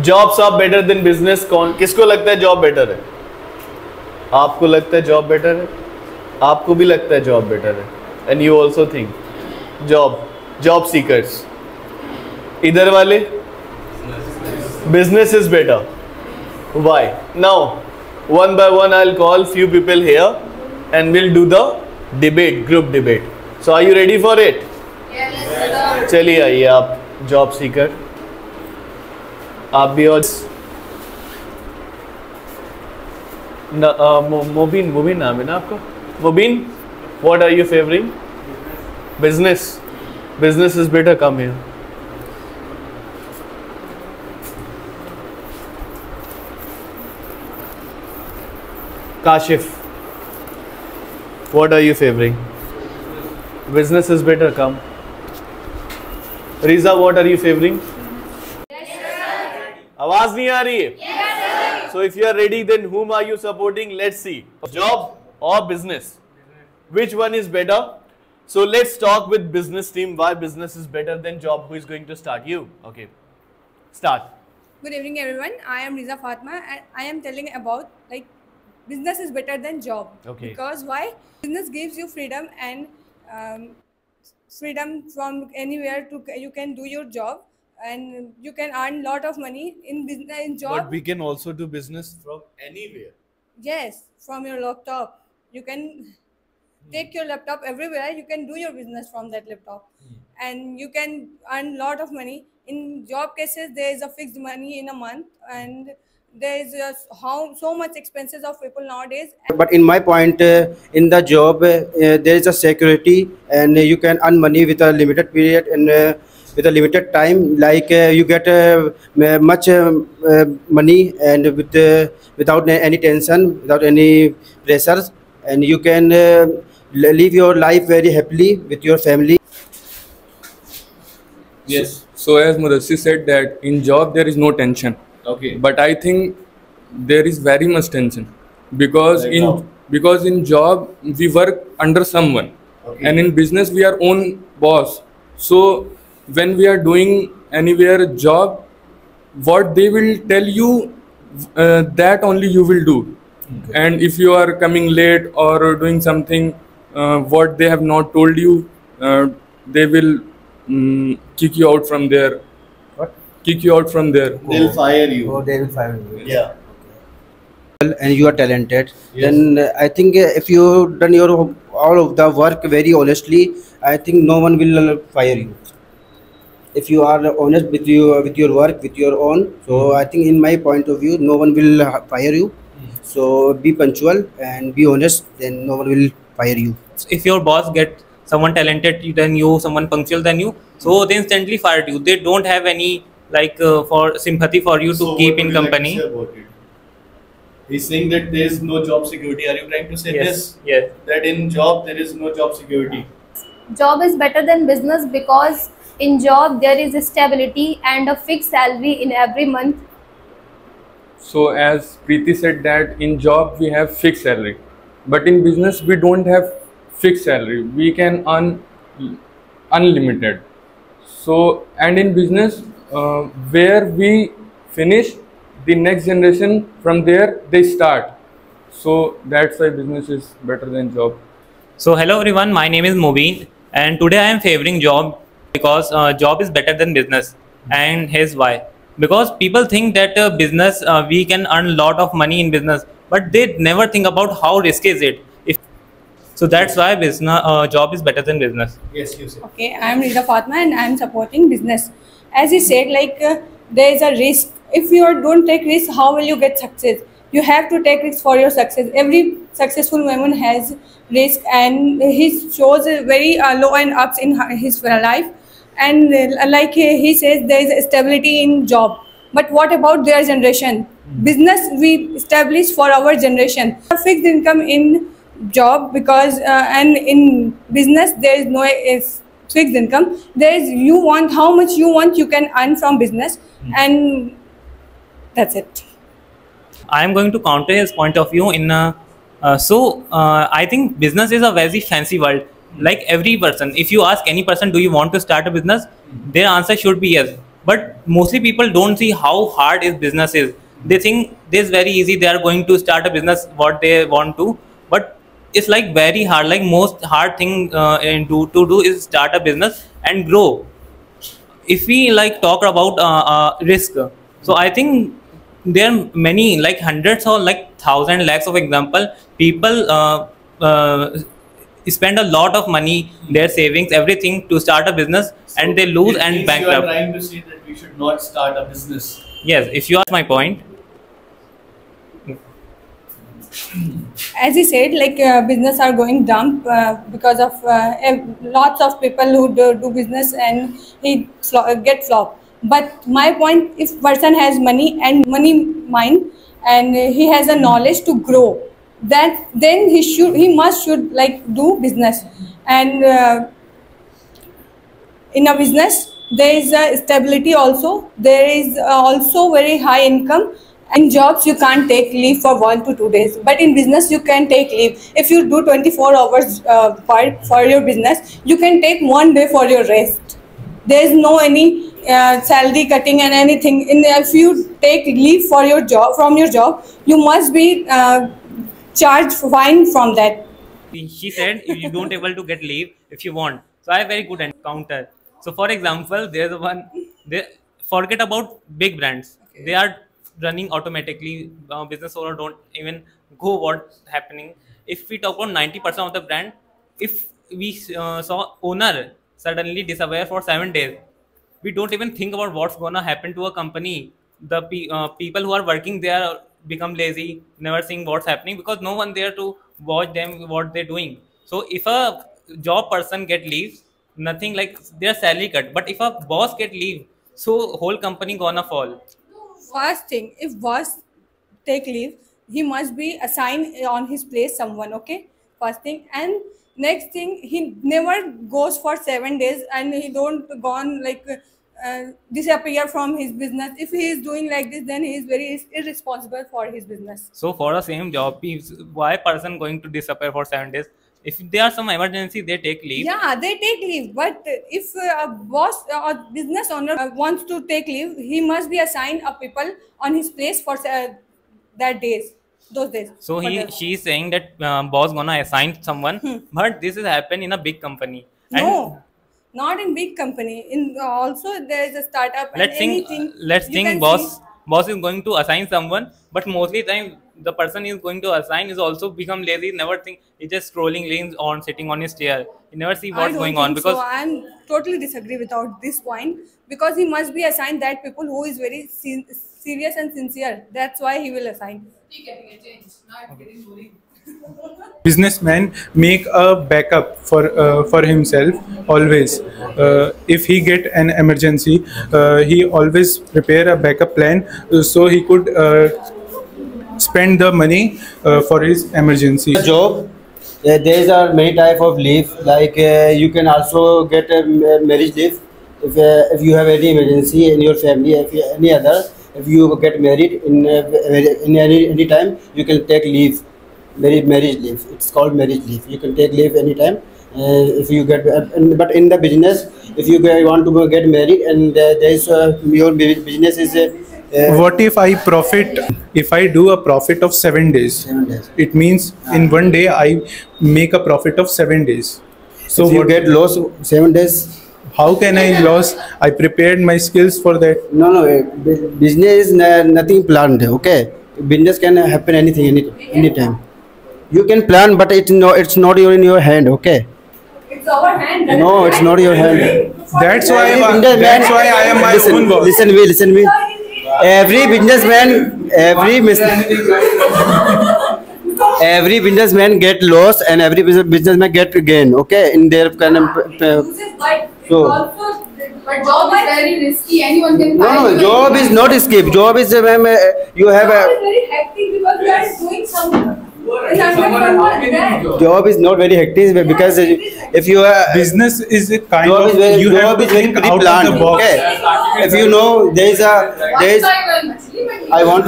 Jobs are better than business. कौन किसको लगता है जॉब बेटर है? आपको लगता है जॉब बेटर है, आपको भी लगता है जॉब बेटर है, and you also think job seekers. इधर वाले business is better. Why? Now one by one I'll call few people here and we'll do the debate, group debate. So are you ready for it? Yes, sir. चलिए आइए आप job seeker, आप भी. और मुबीन नाम है ना आपका? मुबीन, what are you favoring? Business. Business is better. Come here. Kashif, what are you favoring? Business is better. Come. Riza, what are you favoring? Yes, sir. आवाज नहीं आ रही है? Yes, sir. So if you are ready, then whom are you supporting? Let's see. Job or business? Which one is better? So let's talk with business team. Why business is better than job? Who is going to start? You. Okay. Start. Good evening, everyone. I am Riza Fatma, and I am telling about business is better than job. Okay. Because why? Business gives you freedom and freedom from anywhere to you can do your job and you can earn lot of money in business. In job, But we can also do business from anywhere. yes, from your laptop you can take your laptop everywhere. You can do your business from that laptop, and you can earn lot of money. In job cases, there is a fixed money in a month, and there is so much expenses of people nowadays. But in my point, in the job, there is a security, and you can earn money with a limited period and with a limited time. Like you get much money and without any tension, without any pressures, and you can live your life very happily with your family. Yes. So as Mudassir said that in job there is no tension. Okay. But I think there is very much tension because Like how? in job we work under someone, Okay. and in business we are own boss. So when we are doing anywhere job, what they will tell you, that only you will do. Okay. And if you are coming late or doing something what they have not told you, they will kick you out from there. What? Kick you out from there. They'll fire you. Oh, they will fire you. Yeah. And you are talented, Yes. then I think if you done your all of the work very honestly, I think no one will fire you. If you are honest with your work, with your own, so I think in my point of view, no one will fire you. So be punctual and be honest, then no one will fire you. If your boss get someone talented than you, someone punctual than you, so they instantly fired you. They don't have any for sympathy for you to So keep what in would you like to company. say about it? He's saying that there is no job security. Are you trying to say this? Yes. That in job there is no job security? Job is better than business because in job there is stability and a fixed salary in every month. So as Preeti said that in job we have fixed salary, but in business we don't have fixed salary. We can earn unlimited. So and in business where we finish, the next generation from there they start. So that's why business is better than job. So hello everyone, my name is Mubin, and today I am favoring job because job is better than business. And here's why. Because people think that business we can earn lot of money in business, but they never think about how risky is it. So that's why business job is better than business. Yes, you say. Okay, I am Riza Fatma and I am supporting business. As he said, there is a risk. If you don't take risk, how will you get success? You have to take risk for your success. Every successful woman has risk, and he shows a very low and ups in his life. And like he says, there is stability in job. But what about their generation? Business we establish for our generation. A fixed income in job because and in business there is no fixed income. There is you want how much you want you can earn from business, and that's it. I am going to counter his point of view in I think business is a very fancy world. Like every person, if you ask any person, do you want to start a business? Their answer should be yes. but mostly people don't see how hard is business is. They think this is very easy, they are going to start a business what they want to, but it's like very hard. Like most hard thing to do is start a business and grow. If we like talk about risk, so I think there are many, like hundreds or like thousand lakhs of example, people spend a lot of money, their savings, everything to start a business, and they lose It and means bankrupt. You are trying to say that we should not start a business. Yes, if you ask my point. As he said, like business are going down because of lots of people who do business and he get flop. But my point, if person has money and money mind and he has a knowledge to grow, then he must should like do business. And in a business there is a stability also. There is also very high income. In jobs, you can't take leave for 1 to 2 days, but in business, you can take leave. If you do 24 hours for your business, you can take 1 day for your rest. There is no any salary cutting and anything. If you take leave for your job from your job, you must be charged fine from that. She said if you don't able to get leave if you want. So I have very good counter. So for example, there's one. They forget about big brands. Okay. They are running automatically. Business owner don't even go what's happening. If we talk about 90% of the brand, if we saw owner suddenly disappear for 7 days, we don't even think about what's gonna happen to a company. The people who are working there become lazy, never seeing what's happening because no one there to watch them what they're doing. So if a job person get leave, nothing like their salary cut. But if a boss get leave, so whole company gonna fall. First thing, if boss take leave, he must be assigned on his place someone. Okay, first thing. And next thing, he never goes for 7 days and he don't gone like disappear from his business. If he is doing like this, then he is very irresponsible for his business. So for the same job, why person going to disappear for 7 days? If there are some emergency, they take leave. Yeah, they take leave. But if a boss or business owner wants to take leave, he must be assigned a people on his place for those days. So she is saying that boss gonna assign someone, but this is happen in a big company. No, not in big company. In also there is a startup. Let's think boss is going to assign someone, but mostly time the person is going to assign is also become lazy, never think, he's just scrolling lanes on sitting on his chair. You never see what's going on because so I'm totally disagree without this point because he must be assigned that people who is very serious and sincere. That's why he will assign. Businessman make a backup for himself always. If he get an emergency, he always prepare a backup plan so he could spend the money for his emergency. Job, there are many type of leave. Like you can also get a marriage leave if you have any emergency in your family. If you get married in any time, you can take leave. Marriage leave. It's called marriage leave. You can take leave anytime. If you get, but in the business, if you want to get married and there is your business is. What if I profit? If I do a profit of 7 days, it means in 1 day I make a profit of 7 days. So if you get lost 7 days. How can I lose? I prepared my skills for that. No. Business is nothing planned. Okay, business can happen anytime. You can plan, but it's not in your hand. Okay. It's our hand. No, it's not your hand. That's why I am my own boss. Listen me. Every businessman get lost and every businessman get gain. Okay, in their kind of. So. But job is very risky. Anyone can. No, job is not escape. Job is you have a. Job is very hectic because we are doing something. Job is not very hectic because if you are business is a kind job of is you have to very think out planned. of the box. Okay. If you know there is I want